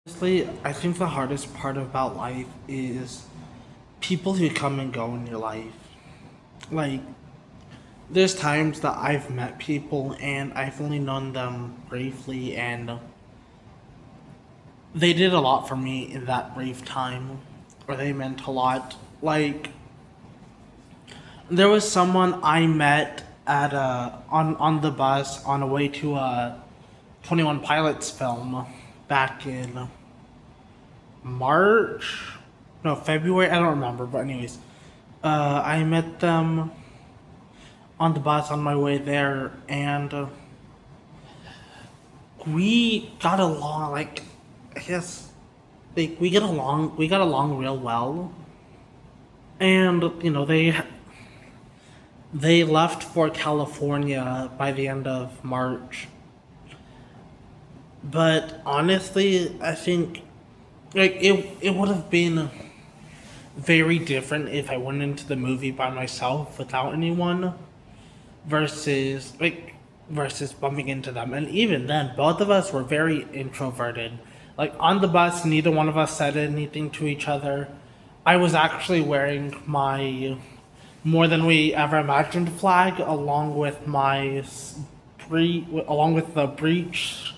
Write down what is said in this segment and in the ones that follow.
Honestly, I think the hardest part about life is people who come and go in your life. Like, there's times that I've met people and I've only known them briefly, and they did a lot for me in that brief time, or they meant a lot. Like, there was someone I met at on the bus on the way to a 21 Pilots film back in March, no, February, I don't remember, but anyways, I met them on the bus on my way there, and we got along, like, I guess, like, we got along real well, and, they left for California by the end of March, but honestly, I think, like, it would have been very different if I went into the movie by myself without anyone versus bumping into them. And even then, both of us were very introverted. Like on the bus, neither one of us said anything to each other. I was actually wearing my more than we ever imagined flag along with along with the breach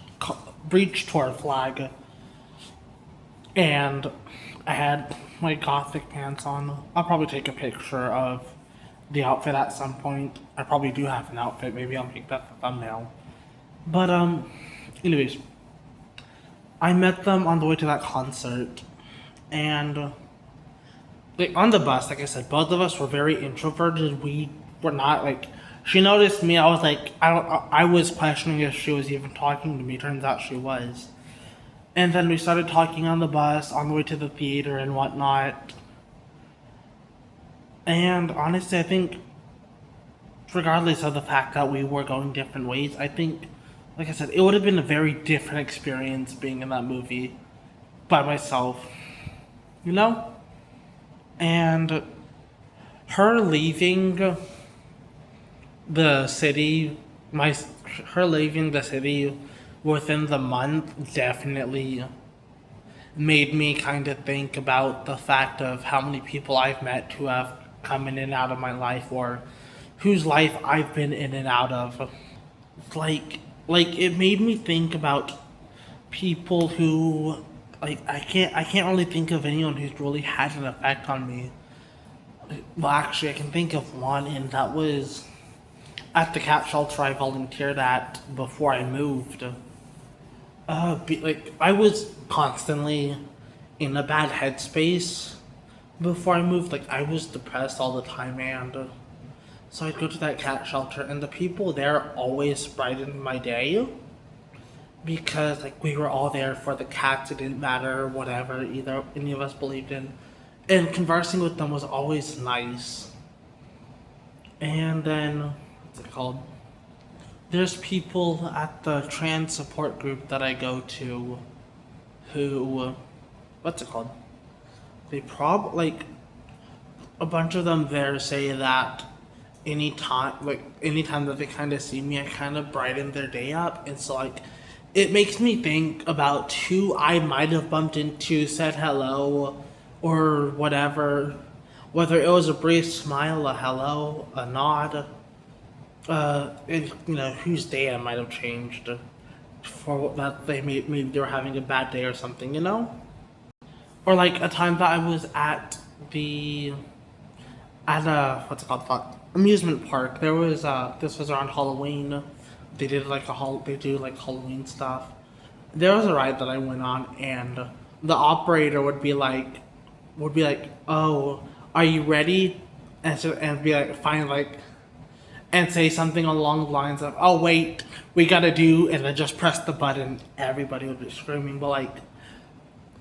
tour flag, and I had my gothic pants on. I'll probably take a picture of the outfit at some point. I probably do have an outfit. Maybe I'll make that the thumbnail. But anyways, I met them on the way to that concert, and like on the bus, like I said, both of us were very introverted. We were not like. She noticed me. I was like, I don't. I was questioning if she was even talking to me. Turns out she was. And then we started talking on the bus on the way to the theater and whatnot. And honestly, I think, regardless of the fact that we were going different ways, I think, like I said, it would have been a very different experience being in that movie by myself, you know? And her leaving the city, her leaving the city within the month definitely made me kind of think about the fact of how many people I've met who have come in and out of my life, or whose life I've been in and out of. Like it made me think about people who, like, I can't really think of anyone who's really had an effect on me. Well, actually, I can think of one, and that was at the cat shelter I volunteered at before I moved. Like I was constantly in a bad headspace before I moved. Like I was depressed all the time, and so I'd go to that cat shelter, and the people there always brightened my day because like we were all there for the cats. It didn't matter whatever either any of us believed in, and conversing with them was always nice. And then what's it called? There's people at the trans support group that I go to who, what's it called? Like, a bunch of them there say that anytime that they kind of see me, I kind of brighten their day up. And so, like, it makes me think about who I might have bumped into, said hello, or whatever. Whether it was a brief smile, a hello, a nod, and, whose day I might have changed for that maybe they were having a bad day or something, or like a time that I was at a what's it called, amusement park. There was this was around Halloween. They do like Halloween stuff. There was a ride that I went on, and the operator would be like, oh, are you ready? And be like, fine, like, and say something along the lines of, "Oh wait, we gotta do," and then just press the button. Everybody would be screaming, but like,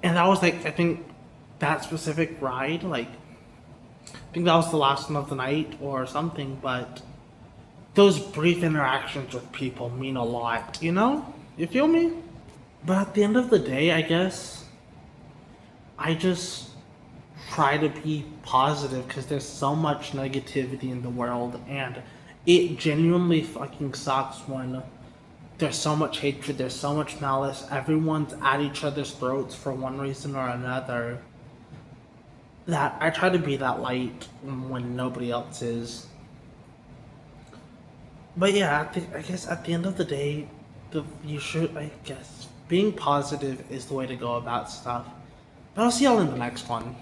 and that was like, I think that specific ride, like, I think that was the last one of the night or something. But those brief interactions with people mean a lot, You feel me? But at the end of the day, I guess I just try to be positive because there's so much negativity in the world, and it genuinely fucking sucks when there's so much hatred, there's so much malice, everyone's at each other's throats for one reason or another, that I try to be that light when nobody else is. But yeah, I guess at the end of the day, you should, I guess, being positive is the way to go about stuff. But I'll see y'all in the next one.